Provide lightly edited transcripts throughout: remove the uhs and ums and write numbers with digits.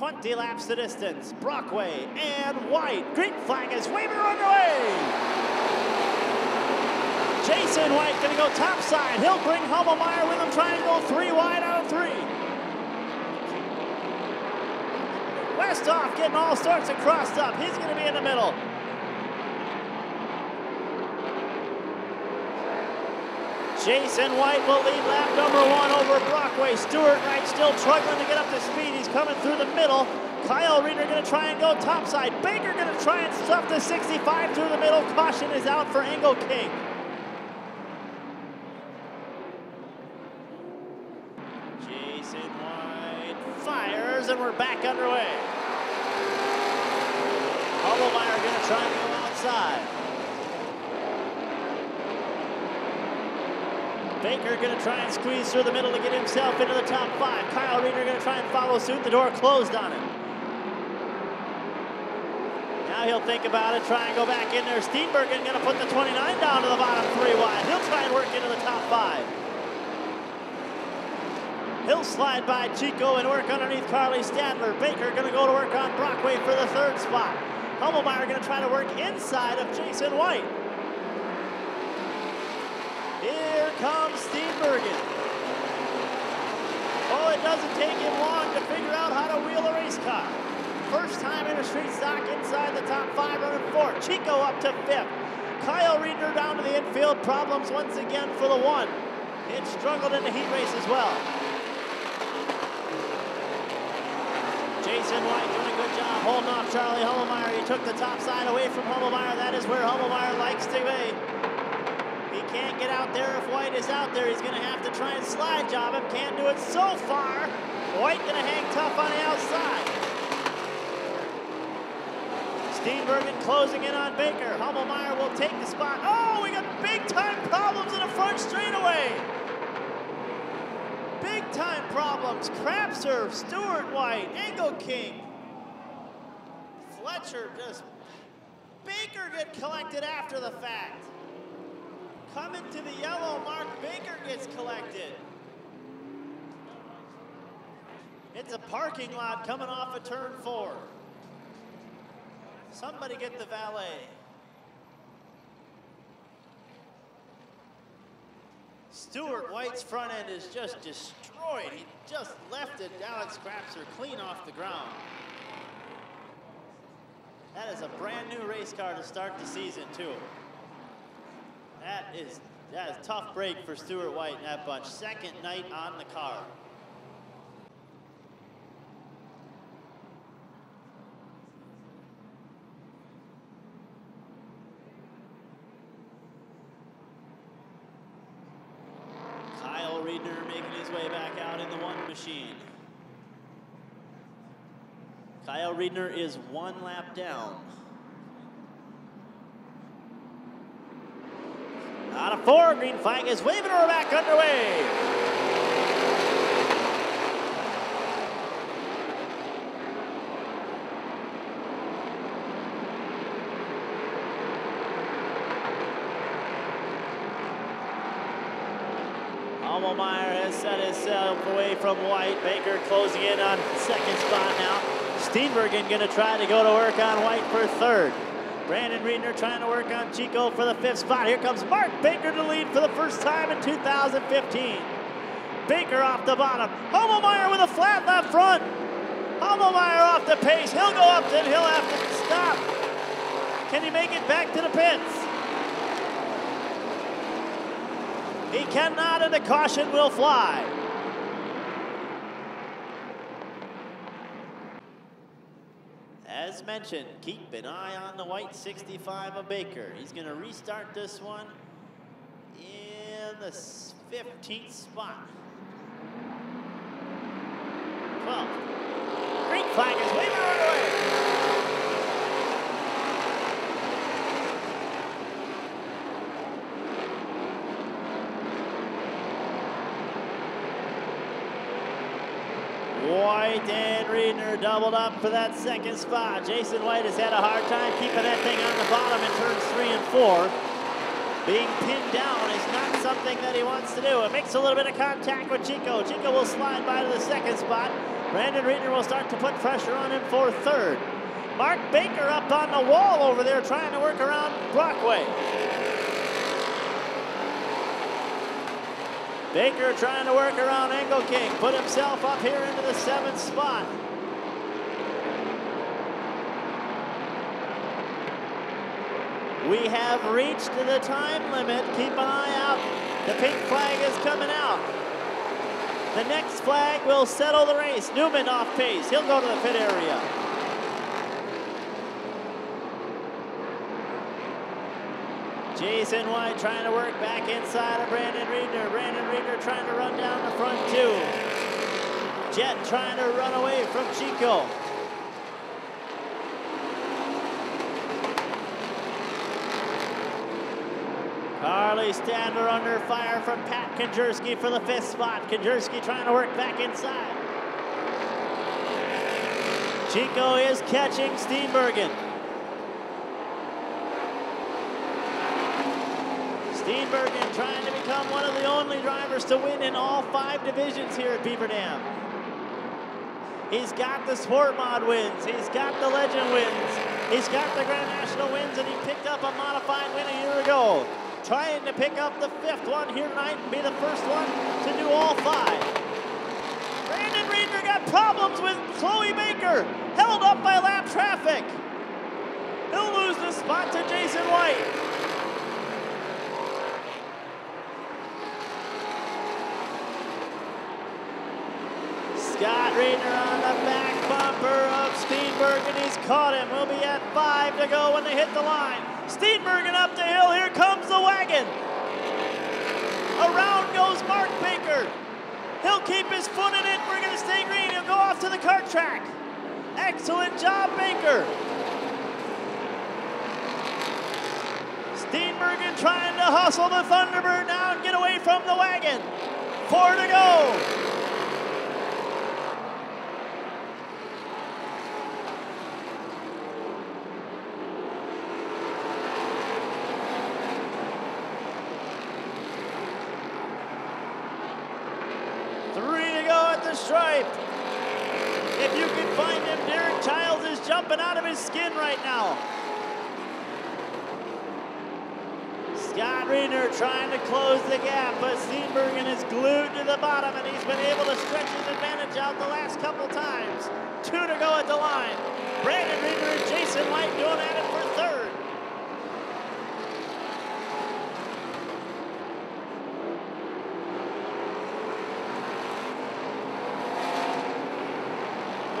20 laps the distance. Brockway and White. Green flag is waving underway. Jason White gonna go topside. He'll bring Hummelmeyer with him, try and go 3 wide out of 3. Westhoff getting all sorts of crossed up. He's gonna be in the middle. Jason White will lead lap number 1 over Brockway. Stuart Wright still struggling to get up to speed. He's coming through the middle. Kyle Reeder gonna try and go topside. Baker gonna try and stuff the 65 through the middle. Caution is out for Engel King. Jason White fires and we're back underway. Hummelmeyer gonna try and go outside. Baker gonna try and squeeze through the middle to get himself into the top 5. Kyle Reeder gonna try and follow suit. The door closed on him. Now he'll think about it, try and go back in there. Steenbergen gonna put the 29 down to the bottom 3 wide. He'll try and work into the top 5. He'll slide by Chico and work underneath Carly Stadler. Baker gonna go to work on Brockway for the 3rd spot. Hummelmeyer gonna try to work inside of Jason White. Here comes Steenbergen. Oh, it doesn't take him long to figure out how to wheel a race car. First time in a street stock inside the top 5 running 4. Chico up to 5th. Kyle Reeder down to the infield. Problems once again for the 1. It struggled in the heat race as well. Jason White doing a good job holding off Charlie Hummelmeyer. He took the top side away from Hummelmeyer. That is where Hummelmeyer likes to be. He can't get out there if White is out there. He's going to have to try and slide job him. Can't do it so far. White going to hang tough on the outside. Steenbergen closing in on Baker. Hummelmeyer will take the spot. Oh, we got big time problems in the front straightaway. Big time problems. Krapser, Stuart White, Engel King. Fletcher just, Baker get collected after the fact. Coming to the yellow mark, Baker gets collected. It's a parking lot coming off of turn 4. Somebody get the valet. Stuart White's front end is just destroyed. He just left it, Alex Krapser, clean off the ground. That is a brand new race car to start the season too. That is a tough break for Stuart White and that bunch. 2nd night on the car. Kyle Reeder making his way back out in the 1 machine. Kyle Reeder is 1 lap down. Out of 4, green flag is waving, her back underway. Hummelmeyer has set himself away from White. Baker closing in on 2nd spot now. Steenbergen gonna try to go to work on White for 3rd. Brandon Reedner trying to work on Chico for the 5th spot. Here comes Mark Baker to lead for the first time in 2015. Baker off the bottom. Hummelmeyer with a flat left front. Hummelmeyer off the pace. He'll go up, then he'll have to stop. Can he make it back to the pits? He cannot, and the caution will fly. As mentioned, keep an eye on the white 65 of Baker. He's going to restart this one in the 15th spot. 12. Green flag is waving right away. White and Reedner doubled up for that 2nd spot. Jason White has had a hard time keeping that thing on the bottom in turns 3 and 4. Being pinned down is not something that he wants to do. It makes a little bit of contact with Chico. Chico will slide by to the 2nd spot. Brandon Reedner will start to put pressure on him for third. Mark Baker up on the wall over there trying to work around Brockway. Baker trying to work around Engelking, put himself up here into the 7th spot. We have reached the time limit. Keep an eye out. The pink flag is coming out. The next flag will settle the race. Newman off pace. He'll go to the pit area. Jason White trying to work back inside of Brandon Reedner. Brandon Reedner trying to run down the front two. Jet trying to run away from Chico. Carly Stadler under fire from Pat Konjerski for the 5th spot. Konjerski trying to work back inside. Chico is catching Steenbergen. Steenbergen trying to become one of the only drivers to win in all 5 divisions here at Beaver Dam. He's got the Sport Mod wins. He's got the Legend wins. He's got the Grand National wins, and he picked up a modified win a year ago. Trying to pick up the 5th one here tonight and be the first one to do all 5. Brandon Reedner got problems with Chloe Baker, held up by lap traffic. He'll lose the spot to Jason White. Scott Reedner on the back bumper of Steenbergen. He's caught him. We'll be at 5 to go when they hit the line. Steenbergen up the hill. Here comes the wagon. Around goes Mark Baker. He'll keep his foot in it. We're going to stay green. He'll go off to the kart track. Excellent job, Baker. Steenbergen trying to hustle the Thunderbird now and get away from the wagon. 4 to go. Stripe. If you can find him, Derek Childs is jumping out of his skin right now. Scott Reedner trying to close the gap, but Steenbergen is glued to the bottom, and he's been able to stretch his advantage out the last couple times. 2 to go at the line. Brandon Reedner and Jason White doing at it for third.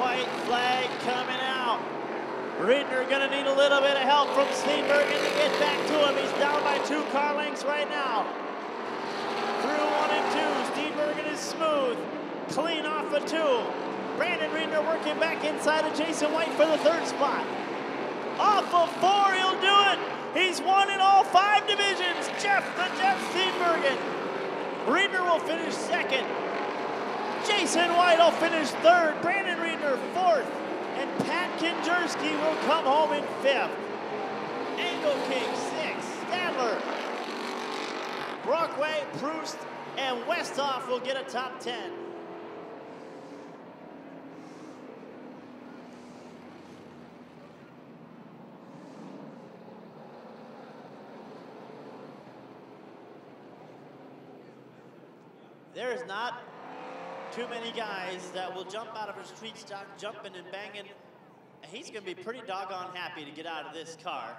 White flag coming out. Reedner gonna need a little bit of help from Steenbergen to get back to him. He's down by 2 car lengths right now. Through 1 and 2, Steenbergen is smooth. Clean off of 2. Brandon Reedner working back inside of Jason White for the 3rd spot. Off of 4, he'll do it. He's won in all 5 divisions. Jeff Steenbergen. Reedner will finish 2nd. Jason White will finish 3rd, Brandon Reedner 4th, and Pat Konjerski will come home in 5th. Engelking 6th, Stadler, Brockway, Proust, and Westhoff will get a top 10. There's not too many guys that will jump out of a street stock, jumping and banging. He's going to be pretty doggone happy to get out of this car.